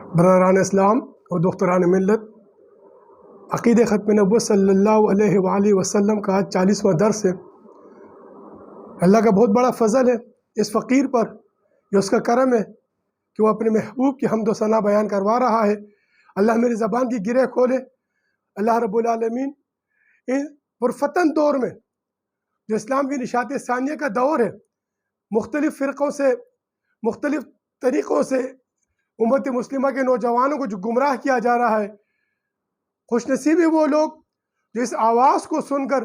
برادران اسلام اور دختران ملت، عقید ختم نبوت صلی اللہ علیہ وآلہ وسلم کا آج 40واں درس ہے۔ اللہ کا بہت بڑا فضل ہے اس فقیر پر، یہ اس کا کرم ہے کہ وہ اپنے محبوب کی حمد و ثنا بیان کروا رہا ہے۔ اللہ میری زبان کی گرہ کھولے۔ اللہ رب العالمین ان پرفتن دور میں جو اسلام کی نشاط ثانیہ کا دور ہے، مختلف فرقوں سے، مختلف طریقوں سے امت مسلمہ کے نوجوانوں کو جو گمراہ کیا جا رہا ہے، خوش نصیب ہے وہ لوگ جو اس آواز کو سن کر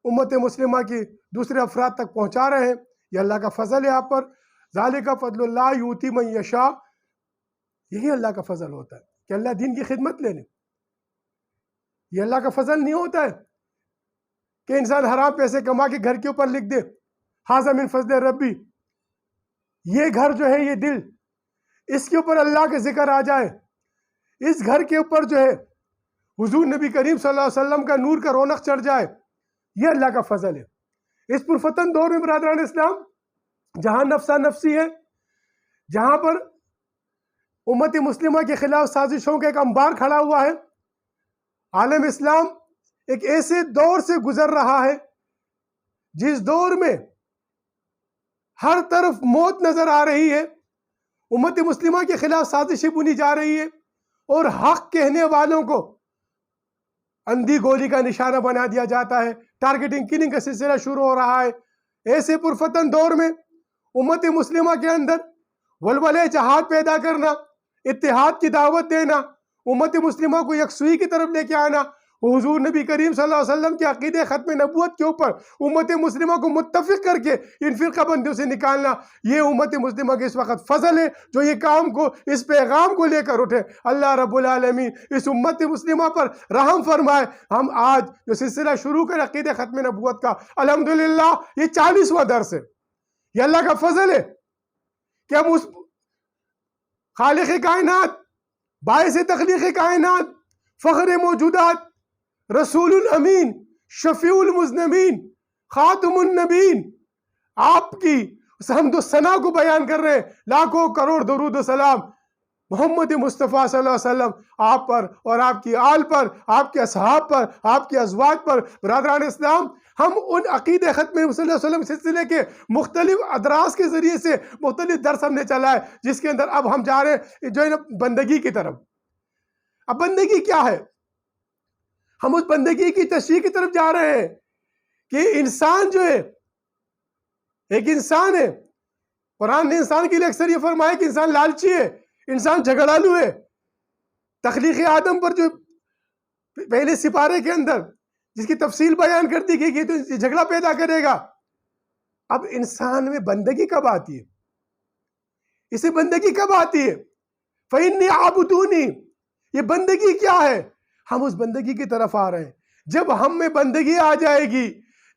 امت مسلمہ کی دوسرے افراد تک پہنچا رہے ہیں۔ یہ اللہ کا فضل ہے آپ پر۔ ذالک فضل اللہ یؤتی من یشاء، یہی اللہ کا فضل ہوتا ہے کہ اللہ دین کی خدمت لے لے۔ یہ اللہ کا فضل نہیں ہوتا ہے کہ انسان حرام پیسے کما کے گھر کے اوپر لکھ دے ھذا من فضل ربی، یہ گھر جو ہے، یہ دل، اس کے اوپر اللہ کے ذکر آ جائے، اس گھر کے اوپر جو ہے حضور نبی کریم صلی اللہ علیہ وسلم کا نور کا رونق چڑھ جائے، یہ اللہ کا فضل ہے۔ اس پرفتن دور میں برادران اسلام، جہاں نفسا نفسی ہے، جہاں پر امت مسلمہ کے خلاف سازشوں کا ایک انبار کھڑا ہوا ہے، عالم اسلام ایک ایسے دور سے گزر رہا ہے جس دور میں ہر طرف موت نظر آ رہی ہے، امت مسلمہ کے خلاف سازشیں بنی جا رہی ہے، اور حق کہنے والوں کو اندھی گولی کا نشانہ بنا دیا جاتا ہے، ٹارگیٹنگ کلنگ کا سلسلہ شروع ہو رہا ہے۔ ایسے پرفتن دور میں امت مسلمہ کے اندر ولولے جہاد پیدا کرنا، اتحاد کی دعوت دینا، امت مسلمہ کو یکسوئی کی طرف لے کے آنا، حضور نبی کریم صلی اللہ علیہ وسلم کے عقیدہ ختم نبوت کے اوپر امت مسلمہ کو متفق کر کے ان فرقہ بندیوں سے نکالنا، یہ امت مسلمہ کے اس وقت فضل ہے جو یہ کام کو، اس پیغام کو لے کر اٹھے۔ اللہ رب العالمین اس امت مسلمہ پر رحم فرمائے۔ ہم آج جو سلسلہ شروع کر عقیدہ ختم نبوت کا، الحمدللہ یہ 40واں درس ہے۔ یہ اللہ کا فضل ہے کہ ہم اس خالق کائنات، باعث تخلیق کائنات، فخر موجودات، رسول الامین، شفیع المذنبین، خاتم النبین، آپ کی حمد و ثنا کو بیان کر رہے ہیں۔ لاکھوں کروڑ درود و سلام محمد مصطفیٰ صلی اللہ علیہ وسلم، آپ پر اور آپ کی آل پر، آپ کے اصحاب پر، آپ کے ازواج پر۔ برادران اسلام، ہم ان عقیدہ ختم صلی اللہ علیہ وسلم سلسلے کے مختلف ادراس کے ذریعے سے مختلف درس ہم نے چلا ہے، جس کے اندر اب ہم جا رہے ہیں جو ہے نا بندگی کی طرف۔ اب بندگی کیا ہے؟ ہم اس بندگی کی تشریح کی طرف جا رہے ہیں کہ انسان جو ہے، ایک انسان ہے، قرآن نے انسان کے لیے اکثر یہ فرمایا کہ انسان لالچی ہے، انسان جھگڑالو ہے۔ تخلیق آدم پر جو پہلے سپارے کے اندر جس کی تفصیل بیان کر دی گئی کہ تو جھگڑا پیدا کرے گا، اب انسان میں بندگی کب آتی ہے؟ اسے بندگی کب آتی ہے؟ فَإِنِّي عَبُدُونِي، یہ بندگی کیا ہے؟ ہم اس بندگی کی طرف آ رہے ہیں۔ جب ہم میں بندگی آ جائے گی،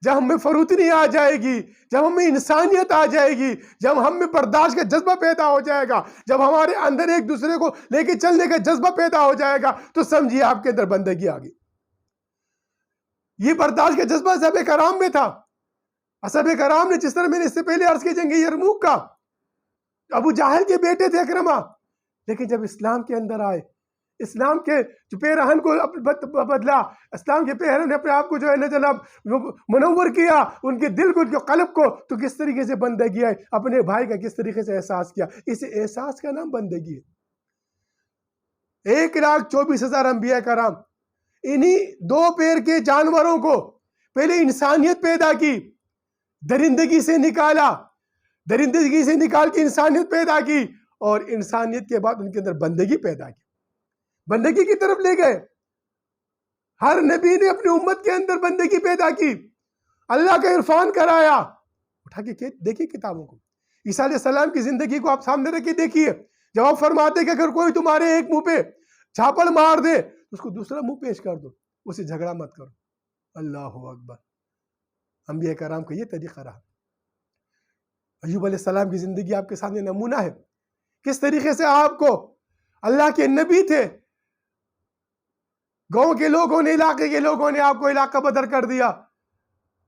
جب ہم میں فروتنی آ جائے گی، جب ہم میں انسانیت آ جائے گی، جب ہم میں برداشت کا جذبہ پیدا ہو جائے گا، جب ہمارے اندر ایک دوسرے کو لے کے چلنے کا جذبہ پیدا ہو جائے گا، تو سمجھیے آپ کے اندر بندگی آ گئی۔ یہ برداشت کا جذبہ صحابہ کرام میں تھا۔ صحابہ کرام نے، جس طرح میں نے اس سے پہلے عرض کی، جنگ یرموک کا ابو جہل کے بیٹے تھے اکرمہ، لیکن جب اسلام کے اندر آئے، اسلام کے جو پیرہن کو بدلا، اسلام کے پیرہن نے اپنے آپ کو جو ہے نا جناب منور کیا، ان کے دل کو، ان کے قلب کو، تو کس طریقے سے بندگی ہے، اپنے بھائی کا کس طریقے سے احساس کیا۔ اس احساس کا نام بندگی ہے۔ 1,24,000 انبیاء کرام، انہی 2 پیر کے جانوروں کو پہلے انسانیت پیدا کی، درندگی سے نکالا، درندگی سے نکال کے انسانیت پیدا کی، اور انسانیت کے بعد ان کے اندر بندگی پیدا کی، بندگی کی طرف لے گئے۔ ہر نبی نے اپنی امت کے اندر بندگی پیدا کی، اللہ کا عرفان کرایا۔ اٹھا کے دیکھیے کتابوں کو، عیسیٰ علیہ السلام کی زندگی کو آپ سامنے رکھ کے دیکھیے، جب آپ فرماتے کہ اگر کوئی تمہارے ایک منہ پہ چھاپڑ مار دے، اس کو دوسرا منہ پیش کر دو، اسے جھگڑا مت کرو۔ اللہ اکبر۔ انبیاء کرام کا یہ طریقہ رہا۔ ایوب علیہ السلام کی زندگی آپ کے سامنے نمونہ ہے، کس طریقے سے آپ کو، اللہ کے نبی تھے، گاؤں کے لوگوں نے، علاقے کے لوگوں نے آپ کو علاقہ بدر کر دیا،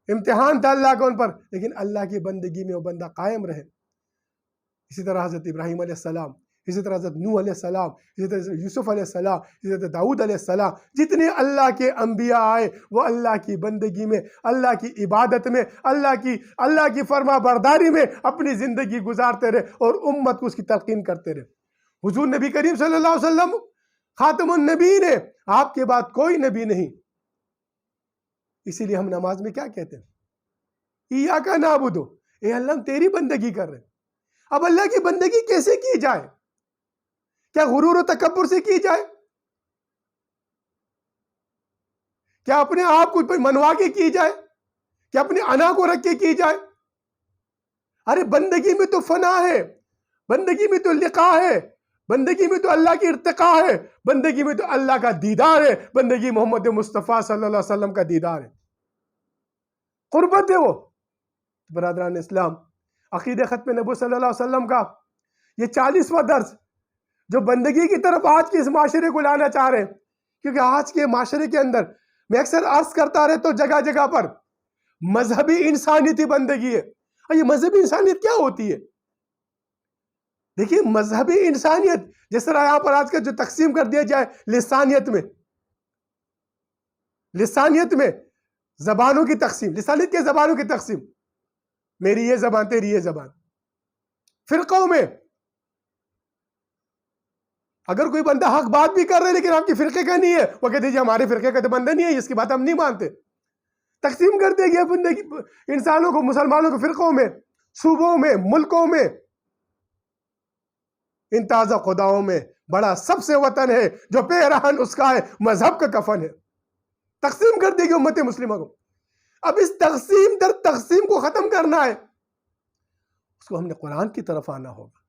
امتحان تھا اللہ کا ان پر، لیکن اللہ کی بندگی میں وہ بندہ قائم رہے۔ اسی طرح حضرت ابراہیم علیہ السلام اسی طرح حضرت نوح علیہ السلام، اسی طرح یوسف علیہ السلام، اسی طرح داؤد علیہ السلام، جتنے اللہ کے انبیاء آئے وہ اللہ کی بندگی میں، اللہ کی عبادت میں، اللہ کی فرما برداری میں اپنی زندگی گزارتے رہے اور امت کو اس کی تلقین کرتے رہے۔ حضور نبی کریم صلی اللہ علیہ وسلم خاتم النبیین ہے، آپ کے بعد کوئی نبی نہیں۔ اسی لیے ہم نماز میں کیا کہتے ہیں؟ ایاک نعبد، اے اللہ ہم تیری بندگی کر رہے ہیں۔ اب اللہ کی بندگی کیسے کی جائے؟ کیا غرور و تکبر سے کی جائے؟ کیا اپنے آپ کو منوا کے کی جائے؟ کیا اپنے انا کو رکھ کے کی جائے؟ ارے بندگی میں تو فنا ہے، بندگی میں تو لقاء ہے، بندگی میں تو اللہ کی ارتقاء ہے، بندگی میں تو اللہ کا دیدار ہے، بندگی محمد مصطفیٰ صلی اللہ علیہ وسلم کا دیدار ہے، قربت ہے وہ۔ برادران اسلام، عقیدہ ختم نبوت صلی اللہ علیہ وسلم کا یہ 40واں درس جو بندگی کی طرف آج کے اس معاشرے کو لانا چاہ رہے ہیں، کیونکہ آج کے معاشرے کے اندر میں اکثر عرض کرتا رہتا ہوں جگہ جگہ پر مذہبی انسانیتی بندگی ہے۔ اور یہ مذہبی انسانیت کیا ہوتی ہے؟ دیکھیے مذہبی انسانیت جس طرح یہاں پر آج کا جو تقسیم کر دیا جائے لسانیت میں زبانوں کی تقسیم، لسانیت کے زبانوں کی تقسیم، میری یہ زبان تیری یہ زبان، فرقوں میں اگر کوئی بندہ حق بات بھی کر رہے ہے لیکن آپ کی فرقے کا نہیں ہے، وہ کہتے ہیں جی ہمارے فرقے کا تو بندہ نہیں ہے، اس کی بات ہم نہیں مانتے۔ تقسیم کر دیا گیا بندگی انسانوں کو، مسلمانوں کو فرقوں میں، صوبوں میں، ملکوں میں، ان تازہ خداؤں میں بڑا سب سے وطن ہے جو پیرہن اس کا ہے مذہب کا کفن ہے۔ تقسیم کر دی گئی امت مسلمہ کو۔ اب اس تقسیم در تقسیم کو ختم کرنا ہے، اس کو ہم نے قرآن کی طرف آنا ہوگا،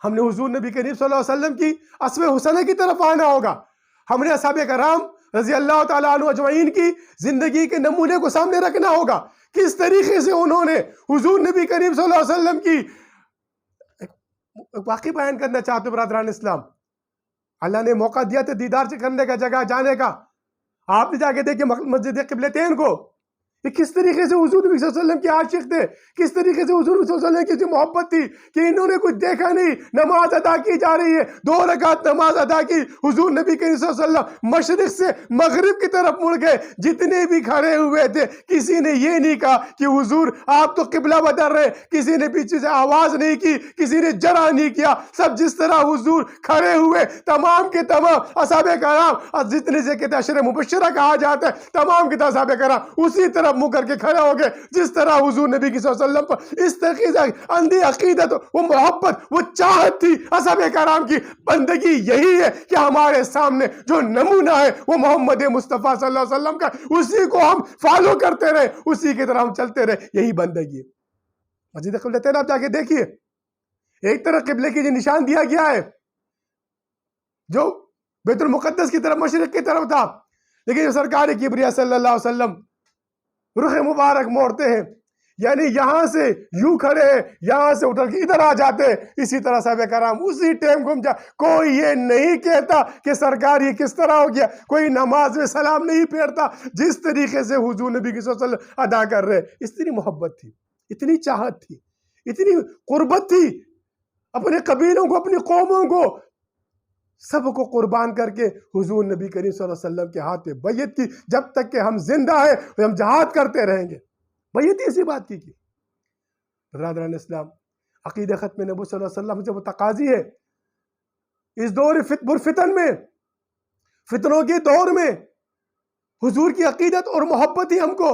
ہم نے حضور نبی کریم صلی اللہ علیہ وسلم کی اسوہ حسنہ کی طرف آنا ہوگا، ہم نے اصحاب کرام رضی اللہ تعالیٰ عنہ اجمعین کی زندگی کے نمونے کو سامنے رکھنا ہوگا، کس طریقے سے انہوں نے حضور نبی کریم صلی اللہ علیہ وسلم کی واقعی بیان کرنا چاہتے ہیں۔ برادران اسلام، اللہ نے موقع دیا تھا دیدار کرنے کا، جگہ جانے کا، آپ نے جا کے دیکھیں مسجد قبلتین کو، یہ کس طریقے سے حضور نبی صلی اللہ علیہ وسلم کے عاشق تھے، کس طریقے سے حضور نبی صلی اللہ علیہ وسلم کی محبت تھی کہ انہوں نے کچھ دیکھا نہیں، نماز ادا کی جا رہی ہے، 2 رکعت نماز ادا کی، حضور نبی کریم صلی اللہ علیہ وسلم مشرق سے مغرب کی طرف مڑ گئے، جتنے بھی کھڑے ہوئے تھے کسی نے یہ نہیں کہا کہ حضور آپ تو قبلہ بدل رہے، کسی نے پیچھے سے آواز نہیں کی، کسی نے جرا نہیں کیا، سب جس طرح حضور کھڑے ہوئے تمام کے تمام اصحاب کرام، اور جتنے سے کہتے عشر مبشرہ کہا جاتا ہے، تمام کے اصحاب کرام اسی طرح منہ کر کے کھڑے ہو گئے جس طرح حضور نبی صلی اللہ علیہ وسلم پر اس طریقے سے اندھی عقیدت، وہ محبت، وہ چاہت تھی۔ اصحاب کرام کی بندگی یہی ہے کہ ہمارے سامنے جو نمونہ ہے وہ محمد مصطفیٰ صلی اللہ علیہ وسلم کا، اسی کو ہم فالو کرتے رہے، اسی کی طرح ہم چلتے رہے، یہی بندگی ہے۔ مسجد قبلتین آپ جا کے دیکھیے، ایک طرف قبلے کی جو نشان دیا گیا ہے جو بیت المقدس کی طرف مشرق کی طرف تھا، لیکن سرکار کبریا صلی اللہ علیہ وسلم رخ مبارک موڑتے ہیں، یعنی یہاں سے یوں کھڑے ہیں، یہاں سے اٹھ کے ادھر آ جاتے ہیں، اسی طرح صحابہ کرام اسی ٹائم گھوم جا۔ کوئی یہ نہیں کہتا کہ سرکار یہ کس طرح ہو گیا، کوئی نماز میں سلام نہیں پھیرتا، جس طریقے سے حضور نبی صلی اللہ علیہ وسلم ادا کر رہے۔ اتنی محبت تھی، اتنی چاہت تھی، اتنی قربت تھی، اپنے قبیلوں کو، اپنی قوموں کو، سب کو قربان کر کے حضور نبی کریم صلی اللہ علیہ وسلم کے ہاتھ پہ بیعت کی، جب تک کہ ہم زندہ ہیں ہم جہاد کرتے رہیں گے۔ بیعت اسی بات کی۔ برادران اسلام، عقیدہ ختم نبوت صلی اللہ علیہ وسلم سے وہ تقاضی ہے، اس دور فتن میں، فتنوں کے دور میں حضور کی عقیدت اور محبت ہی ہم کو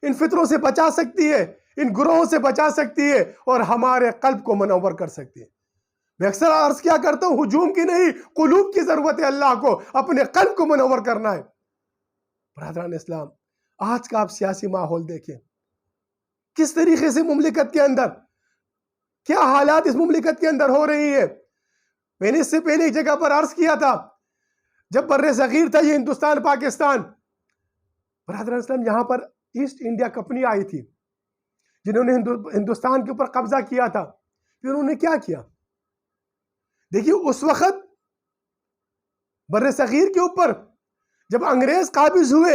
ان فتنوں سے بچا سکتی ہے، ان گروہوں سے بچا سکتی ہے اور ہمارے قلب کو منور کر سکتی ہے۔ میں اکثر عرض کیا کرتا ہوں، ہجوم کی نہیں، قلوب کی ضرورت ہے، اللہ کو اپنے قلب کو منور کرنا ہے۔ برادران اسلام، آج کا آپ سیاسی ماحول دیکھیں، کس طریقے سے مملکت کے اندر کیا حالات اس مملکت کے اندر ہو رہی ہے۔ میں نے اس سے پہلے ایک جگہ پر عرض کیا تھا، جب بر صغیر تھا یہ ہندوستان پاکستان، برادران اسلام یہاں پر ایسٹ انڈیا کمپنی آئی تھی جنہوں نے ہندوستان کے اوپر قبضہ کیا تھا۔ پھر انہوں نے کیا کیا؟ دیکھیے اس وقت بر صغیر کے اوپر جب انگریز قابض ہوئے،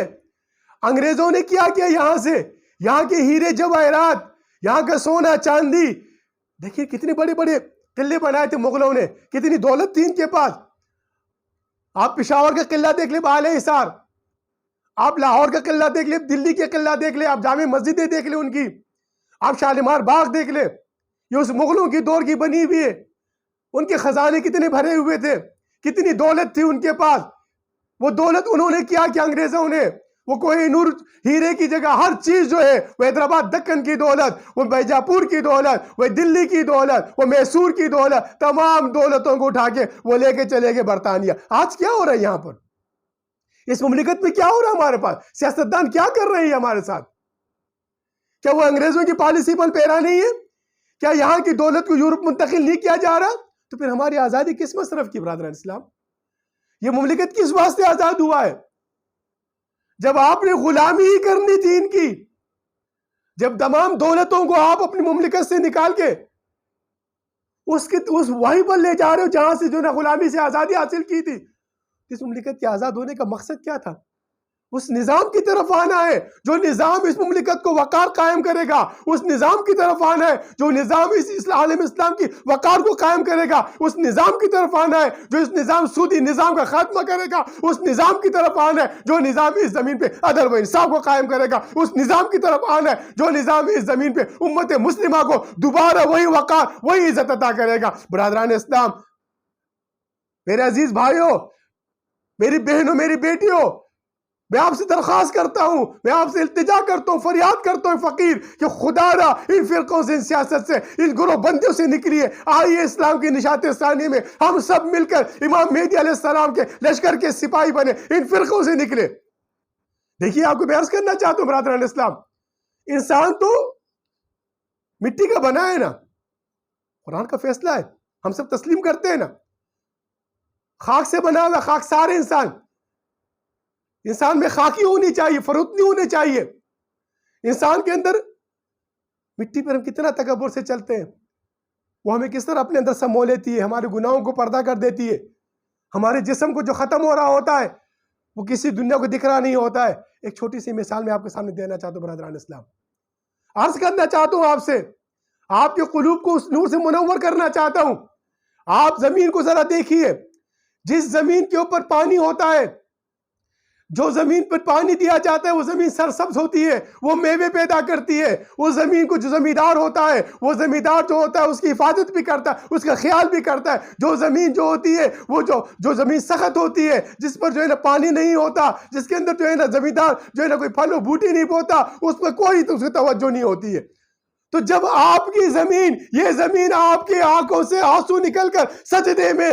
انگریزوں نے کیا کیا؟ یہاں سے یہاں کے ہیرے جواہرات، یہاں کا سونا چاندی، دیکھیے کتنے بڑے بڑے قلعے بنائے تھے مغلوں نے، کتنی دولت تھی ان کے پاس. آپ پشاور کا قلعہ دیکھ لیں، بالے حصار، آپ لاہور کا قلعہ دیکھ لیں، دلی کے قلعہ دیکھ لیں، آپ جامع مسجدیں دیکھ لیں ان کی، آپ شالیمار باغ دیکھ لیں، یہ اس مغلوں کی دور کی بنی ہوئی ہے. ان کے خزانے کتنے بھرے ہوئے تھے، کتنی دولت تھی ان کے پاس. وہ دولت انہوں نے کیا کہ انگریزوں نے، وہ کوہ نور ہیرے کی جگہ ہر چیز جو ہے، وہ حیدرآباد دکن کی دولت، وہ بیجاپور کی دولت، وہ دلی کی دولت، وہ میسور کی دولت، تمام دولتوں کو اٹھا کے وہ لے کے چلے گئے برطانیہ. آج کیا ہو رہا ہے یہاں پر؟ اس مملکت میں کیا ہو رہا ہے ہمارے پاس؟ سیاستدان کیا کر رہے ہیں ہمارے ساتھ؟ کیا وہ انگریزوں کی پالیسی پر پیرا نہیں ہے؟ کیا یہاں کی دولت کو یورپ منتقل نہیں کیا جا رہا؟ تو پھر ہماری آزادی کس مصرف کی برادران اسلام؟ یہ مملکت کس واسطے آزاد ہوا ہے؟ جب آپ نے غلامی ہی کرنی تھی ان کی، جب تمام دولتوں کو آپ اپنی مملکت سے نکال کے اس وہیں پر لے جا رہے ہو جہاں سے جو نا غلامی سے آزادی حاصل کی تھی. اس مملکت کے آزاد ہونے کا مقصد کیا تھا؟ اس نظام کی طرف آنا ہے جو نظام اس مملکت کو وقار قائم کرے گا. اس نظام کی طرف آنا ہے جو نظام اس عالم اسلام کی وقار کو قائم کرے گا. اس نظام کی طرف آنا ہے جو اس نظام سودی نظام کا خاتمہ کرے گا. اس نظام کی طرف آنا ہے جو نظام اس زمین پہ عدل و انصاف کو قائم کرے گا. اس نظام کی طرف آنا ہے جو نظام اس زمین پہ امت مسلمہ کو دوبارہ وہی وقار، وہی عزت عطا کرے گا. برادران اسلام، میرے عزیز بھائیوں، میری بہنوں، میری بیٹیوں، میں آپ سے درخواست کرتا ہوں، میں آپ سے التجا کرتا ہوں، فریاد کرتا ہوں فقیر کہ خدا را ان فرقوں سے، ان سیاست سے، ان گروہ بندیوں سے نکلیے. آئیے اسلام کی نشاط ثانی میں ہم سب مل کر امام مہدی علیہ السلام کے لشکر کے سپاہی بنے، ان فرقوں سے نکلے. دیکھیے، آپ کو میں عرض کرنا چاہتا ہوں برادران اسلام، انسان تو مٹی کا بنا ہے نا، قرآن کا فیصلہ ہے، ہم سب تسلیم کرتے ہیں نا. خاک سے بنا ہوا، خاک سارے انسان میں خاکی ہونی چاہیے، فروت نہیں ہونے چاہیے. انسان کے اندر مٹی پر ہم کتنا تکبر سے چلتے ہیں، وہ ہمیں کس طرح اپنے اندر سمو لیتی ہے، ہمارے گناہوں کو پردہ کر دیتی ہے. ہمارے جسم کو جو ختم ہو رہا ہوتا ہے وہ کسی دنیا کو دکھ رہا نہیں ہوتا ہے. ایک چھوٹی سی مثال میں آپ کے سامنے دینا چاہتا ہوں برادران اسلام. عرض کرنا چاہتا ہوں آپ سے، آپ کے قلوب کو اس نور سے منور کرنا چاہتا ہوں. آپ زمین کو ذرا دیکھیے، جس زمین کے اوپر پانی ہوتا ہے، جو زمین پر پانی دیا جاتا ہے وہ زمین سرسبز ہوتی ہے، وہ میوے پیدا کرتی ہے. وہ زمین کو جو زمیندار ہوتا ہے، وہ زمیندار جو ہوتا ہے اس کی حفاظت بھی کرتا ہے، اس کا خیال بھی کرتا ہے. جو زمین جو ہوتی ہے، وہ جو زمین سخت ہوتی ہے، جس پر جو ہے نا پانی نہیں ہوتا، جس کے اندر جو ہے نا زمیندار جو ہے نا کوئی پھل و بوٹی نہیں بوتا، اس پر کوئی اس کی توجہ نہیں ہوتی ہے. تو جب آپ کی زمین، یہ زمین آپ کی آنکھوں سے آنسو نکل کر سجدے میں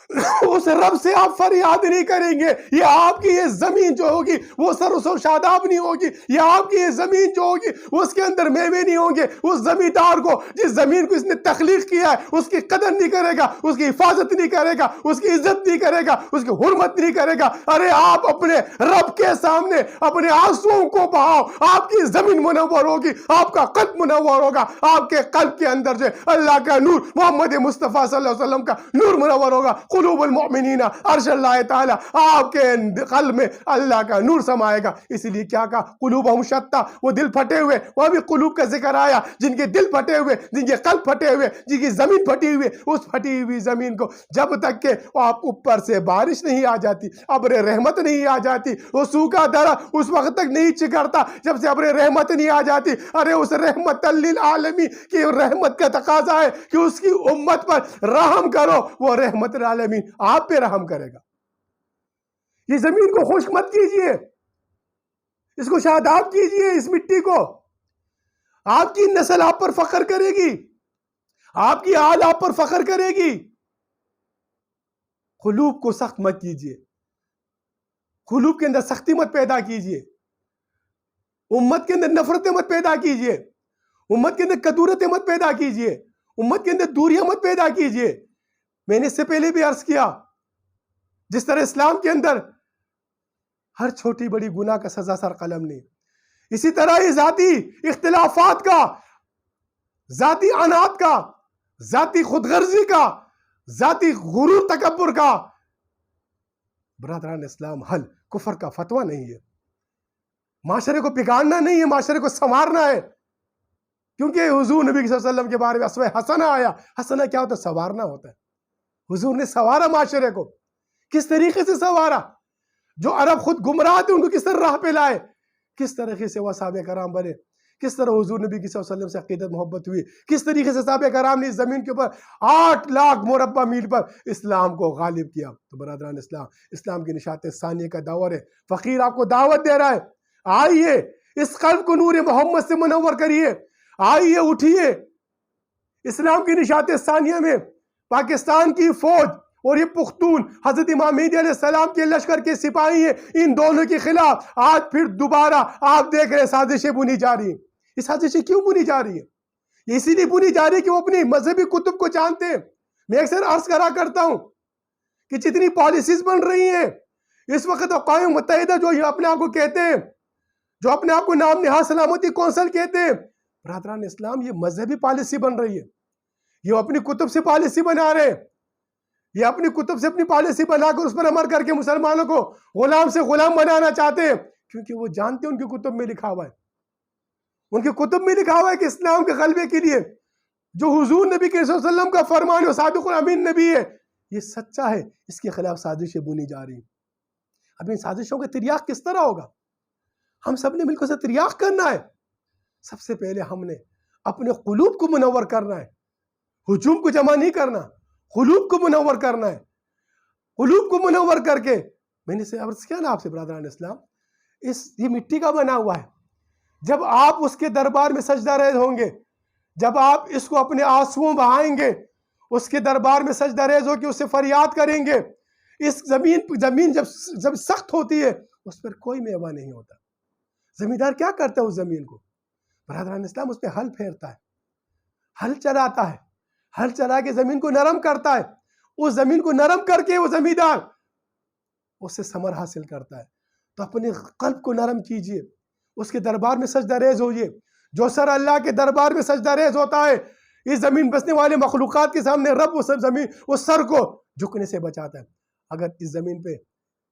اس رب سے آپ فریاد نہیں کریں گے، یہ آپ کی یہ زمین جو ہوگی وہ سرس و شاداب نہیں ہوگی. یہ آپ کی یہ زمین جو ہوگی اس کے اندر میوے نہیں ہوں گے. اس زمیندار کو، جس زمین کو اس نے تخلیق کیا ہے، اس کی قدر نہیں کرے گا، اس کی حفاظت نہیں کرے گا، اس کی عزت نہیں کرے گا، اس کی حرمت نہیں کرے گا. ارے آپ اپنے رب کے سامنے اپنے آنسوؤں کو بہاؤ، آپ کی زمین منور ہوگی، آپ کا قلب منور ہوگا. آپ کے قلب کے اندر جو اللہ کا نور، محمد مصطفیٰ صلی اللہ علیہ وسلم کا نور منور ہوگا. قلوب المؤمنین عرش اللہ تعالی، آپ کے قلب میں اللہ کا نور سمائے گا. اس لیے کیا کہا؟ قلوبہم شتیٰ، وہ دل پھٹے ہوئے. وہاں بھی قلوب کا ذکر آیا، جن کے دل پھٹے ہوئے، جن کے قلب پھٹے ہوئے، جن کی زمین پھٹی ہوئی. اس پھٹی ہوئی زمین کو جب تک کہ آپ اوپر سے بارش نہیں آ جاتی، ابر رحمت نہیں آ جاتی، وہ سوکھا درا اس وقت تک نہیں چکرتا جب سے ابر رحمت نہیں آ جاتی. ارے اس رحمت للعالمین کی رحمت کا تقاضا ہے کہ اس کی امت پر رحم کرو. وہ رحمت للعالمین آپ پہ رحم کرے گا. یہ زمین کو خشک مت کیجئے، اس کو شاداب کیجئے. اس مٹی کو، آپ کی نسل آپ پر فخر کرے گی، آپ کی آل آپ پر فخر کرے گی. قلوب کو سخت مت کیجئے، قلوب کے اندر سختی مت پیدا کیجئے، امت کے اندر نفرتیں مت پیدا کیجئے، امت کے اندر کدورتیں مت پیدا کیجئے، امت کے اندر دوریاں مت پیدا کیجئے. میں نے اس سے پہلے بھی عرض کیا، جس طرح اسلام کے اندر ہر چھوٹی بڑی گناہ کا سزا سر قلم نہیں، اسی طرح یہ ذاتی اختلافات کا، ذاتی عناد کا، ذاتی خود غرضی کا، ذاتی غرور تکبر کا، برادران اسلام، حل کفر کا فتویٰ نہیں ہے. معاشرے کو بگاڑنا نہیں ہے، معاشرے کو سنوارنا ہے. کیونکہ حضور نبی صلی اللہ علیہ وسلم کے بارے میں اسوہ حسنہ آیا. حسنہ کیا ہوتا ہے؟ سنوارنا ہوتا ہے. حضور نے سنوارا معاشرے کو. کس طریقے سے سنوارا؟ جو عرب خود گمراہ تھے ان کو کس طرح راہ پہ لائے، کس طریقے سے وہ صحابہ کرام بنے، کس طرح حضور نبی صلی اللہ علیہ وسلم سے عقیدت محبت ہوئی، کس طریقے سے صحابہ کرام نے اس زمین کے اوپر 8 لاکھ مربع میل پر اسلام کو غالب کیا. تو برادران اسلام، اسلام کی نشاط ثانیہ کا دور ہے. فقیر آپ کو دعوت دے رہا ہے، آئیے اس قلب کو نور محمد سے منور کریے. آئیے اٹھیے. اسلام کی نشاط ثانیہ میں پاکستان کی فوج اور یہ پختون حضرت امام مہدی علیہ السلام کے لشکر کے سپاہی ہیں. ان دونوں کے خلاف آج پھر دوبارہ آپ دیکھ رہے سازشیں بنی جا رہی ہیں. یہ سازشیں کیوں بنی جا رہی ہیں؟ یہ اسی لیے بنی جا رہی ہے کہ وہ اپنی مذہبی کتب کو جانتے ہیں. میں اکثر عرض کرا کرتا ہوں کہ جتنی پالیسیز بن رہی ہیں اس وقت اقوام متحدہ جو اپنے آپ کو کہتے ہیں، جو اپنے آپ کو نام نہاد سلامتی کونسل کہتے ہیں، برادران اسلام یہ مذہبی پالیسی بن رہی ہے. یہ اپنی کتب سے پالیسی بنا رہے ہیں. یہ اپنی کتب سے اپنی پالیسی بنا کر اس پر عمل کر کے مسلمانوں کو غلام سے غلام بنانا چاہتے ہیں، کیونکہ وہ جانتے ہیں ان کی کتب میں لکھا ہوا ہے. ان کی کتب میں لکھا ہوا ہے کہ اسلام کے غلبے کے لیے جو حضور نبی صلی اللہ علیہ وسلم کا فرمان ہے، صادق الامین نبی ہے، یہ سچا ہے. اس کے خلاف سازشیں بنی جا رہی ہیں. اب ان سازشوں کا تریاق کس طرح ہوگا؟ ہم سب نے مل کر اسے تریاق کرنا ہے. سب سے پہلے ہم نے اپنے قلوب کو منور کرنا ہے. ہجوم کو جمع نہیں کرنا، قلوب کو منور کرنا ہے. قلوب کو منور کر کے، میں نے عرض کیا نا آپ سے برادران اسلام، یہ مٹی کا بنا ہوا ہے. جب آپ اس کے دربار میں سجدہ ریز ہوں گے، جب آپ اس کو اپنے آنسوؤں بہائیں گے، اس کے دربار میں سجدہ ریز ہو کے اس سے فریاد کریں گے، اس زمین جب سخت ہوتی ہے اس پر کوئی میوہ نہیں ہوتا. زمیندار کیا کرتا ہے اس زمین کو؟ برادران اسلام اس پہ ہل پھیرتا ہے، ہل چلاتا ہے، ہل چلا کے زمین کو نرم کرتا ہے. اس زمین کو نرم کر کے وہ زمیندار اس سے ثمر حاصل کرتا ہے. تو اپنے قلب کو نرم کیجئے، اس کے دربار میں سجدہ ریز ہوئیے. جو سر اللہ کے دربار میں سجدہ ریز ہوتا ہے، اس زمین بسنے والے مخلوقات کے سامنے رب اس سر کو جھکنے سے بچاتا ہے. اگر اس زمین پہ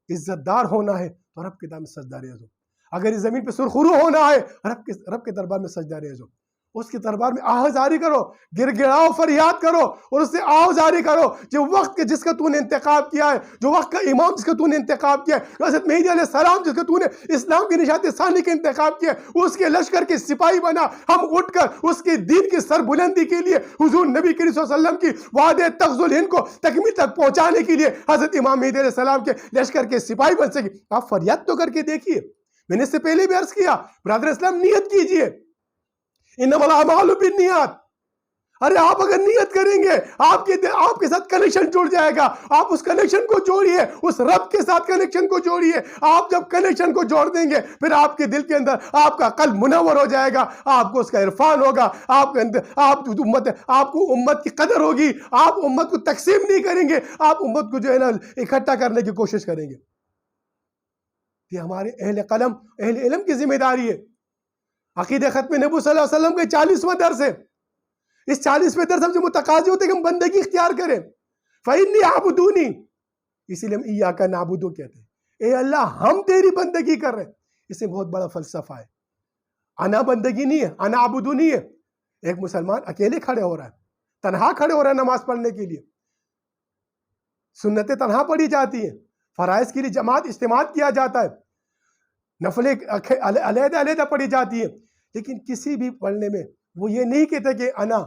عزت دار ہونا ہے تو رب کے دربار میں سجدہ ریز ہو. اگر اس زمین پہ سرخرو ہونا ہے رب کے دربار میں سجدہ ریز ہو. اس کے دربار میں آہ جاری کرو، گر گراؤ، فریاد کرو اور اس سے آہ جاری کرو. جو وقت جس کا تو نے انتخاب کیا ہے، جو وقت کا امام جس کا تو نے انتخاب کیا ہے، حضرت مہدی علیہ السلام جس کا تو نے اسلام کی نشاط ثانی کا انتخاب کیا ہے، اس کے لشکر کے سپاہی بنا. ہم اٹھ کر اس کے دین کی سر بلندی کے لیے، حضور نبی کریم صلی اللہ علیہ وسلم کی وعدے تغزل ہند کو تکمیل تک پہنچانے کے لیے حضرت امام مہدی علیہ السلام کے لشکر کے سپاہی بن سکے. آپ فریاد تو کر کے دیکھیے. میں نے اس سے پہلے بھی عرض کیا، برادر اسلام نیت کیجئے. انما الاعمال بالنیات. ارے آپ اگر نیت کریں گے آپ کے ساتھ کنیکشن جڑ جائے گا. آپ اس کنیکشن کو جوڑیے، اس رب کے ساتھ کنیکشن کو جوڑیے. آپ جب کنیکشن کو جوڑ دیں گے پھر آپ کے دل کے اندر آپ کا قلب منور ہو جائے گا. آپ کو اس کا عرفان ہوگا. آپ کو امت کی قدر ہوگی. آپ امت کو تقسیم نہیں کریں گے، آپ امت کو جو ہے نا اکٹھا کرنے کی کوشش کریں گے. یہ ہمارے اہل قلم، اہل علم کی ذمہ داری ہے. عقیدہ ختم نبوت صلی اللہ علیہ وسلم کا 40واں درس ہے. اس 40ویں درس ہم سے متقاضی ہوتے ہیں کہ ہم بندگی اختیار کریں. فَإِنِّي عَبُدُونِي، اسی لیے ہم ایاکا نعبدو کہتے ہیں. اے اللہ ہم تیری بندگی کر رہے ہیں. اس میں بہت بڑا فلسفہ ہے. انا بندگی نہیں ہے، انا عبدو نہیں ہے. ایک مسلمان اکیلے کھڑے ہو رہا ہے، تنہا کھڑے ہو رہا ہے نماز پڑھنے کے لیے. سنتیں تنہا پڑھی جاتی ہیں، فرائض کے لیے جماعت اجتماع کیا جاتا ہے، نفلیں علیحدہ علیحدہ پڑھی جاتی ہیں. لیکن کسی بھی پڑھنے میں وہ یہ نہیں کہتا کہ انا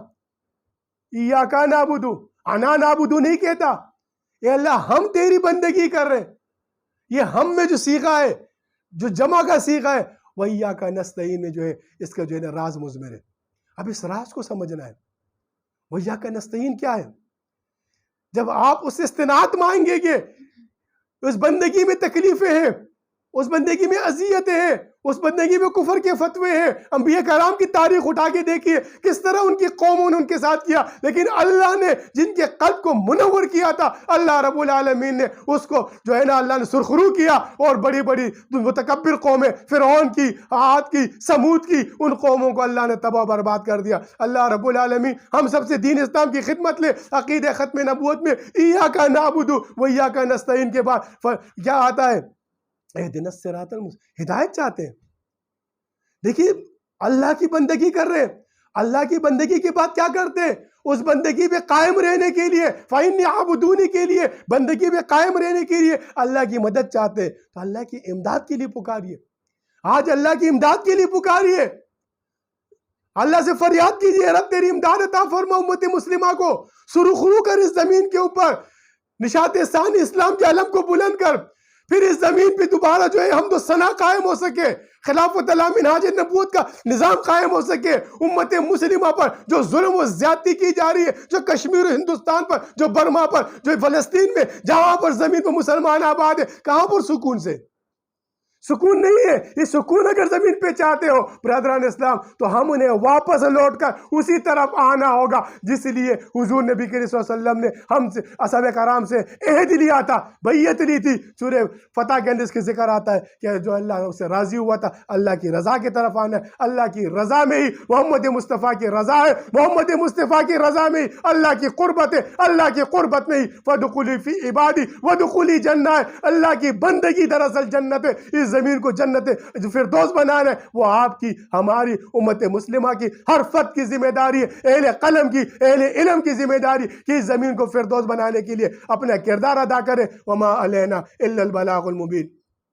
ایاکا نعبدو، انا نعبدو نہیں کہتا. اے اللہ ہم تیری بندگی کر رہے ہیں. یہ ہم میں جو صیغہ ہے، جو جمع کا صیغہ ہے، وہ ایاکا نستعین میں جو ہے اس کا جو ہے نا راز مضمر ہے. اب اس راز کو سمجھنا ہے. وہ ایاکا نستعین کیا ہے؟ جب آپ اس سے استناد مانگیں گے، اس بندگی میں تکلیفیں ہیں، اس بندگی میں اذیتیں ہیں، اس بندگی میں کفر کے فتوے ہیں. انبیاء کرام کی تاریخ اٹھا کے دیکھیے کس طرح ان کی قوموں نے ان کے ساتھ کیا. لیکن اللہ نے جن کے قلب کو منور کیا تھا، اللہ رب العالمین نے اس کو جو ہے نا اللہ نے سرخرو کیا. اور بڑی بڑی متکبر قومیں، فرعون کی، عاد کی، سمود کی، ان قوموں کو اللہ نے تباہ برباد کر دیا. اللہ رب العالمین ہم سب سے دین اسلام کی خدمت لے. عقیدہ ختم نبوت میں ایاکا نعبدو و ایاکا نستعین کے بعد کیا آتا ہے؟ اہدنا الصراط المستقیم. ہدایت چاہتے ہیں. دیکھیے اللہ کی بندگی کر رہے ہیں. اللہ کی بندگی کی بات کیا کرتے ہیں؟ اس بندگی پہ قائم رہنے کے لیے، فَإِنِّي عَبْدُونِ کے لیے، بندگی پہ قائم رہنے کے لیے اللہ کی مدد چاہتے ہیں، تو اللہ کی امداد کے لیے پکاریے۔ آج اللہ کی امداد کے لیے پکاریے، اللہ سے فریاد کیجیے، رب تیری امداد عطا فرما امت مسلمہ کو، سرخرو کر اس زمین کے اوپر، نشاط ثانی اسلام کے علم کو بلند کر، پھر اس زمین پہ دوبارہ جو ہے حمد و ثنا قائم ہو سکے، خلافت اللہ منہاج نبوت کا نظام قائم ہو سکے، امت مسلمہ پر جو ظلم و زیادتی کی جا رہی ہے، جو کشمیر و ہندوستان پر، جو برما پر، جو فلسطین میں، جہاں پر زمین پر مسلمان آباد ہے، کہاں پر سکون سے؟ سکون نہیں ہے۔ یہ سکون اگر زمین پہ چاہتے ہو برادران اسلام تو ہم انہیں واپس لوٹ کر اسی طرف آنا ہوگا جس لیے حضور نبی کریم صلی اللہ علیہ وسلم نے ہم سے، اصحاب کرام سے عہد لیا تھا، بیعت لی تھی۔ سورہ فتح کے اندر اس کے ذکر آتا ہے کہ جو اللہ سے راضی ہوا تھا، اللہ کی رضا کی طرف آنا ہے، اللہ کی رضا میں ہی محمد مصطفیٰ کی رضا ہے، محمد مصطفیٰ کی رضا میں ہی اللہ کی قربت ہے، اللہ کی قربت میں ہی فَادْخُلِي فِي عِبَادِي وَادْخُلِي جنہ ہے، اللہ کی بندگی دراصل جنت ہے۔ اس زمین کو جنت فردوس بنانا ہے، وہ آپ کی، ہماری امت مسلمہ کی ہر فرد کی ذمہ داری ہے، اہل قلم کی، اہل علم کی ذمہ داری کہ اس زمین کو فردوس بنانے کے لیے اپنا کردار ادا کرے۔ وما علینا الا البلاغ المبین۔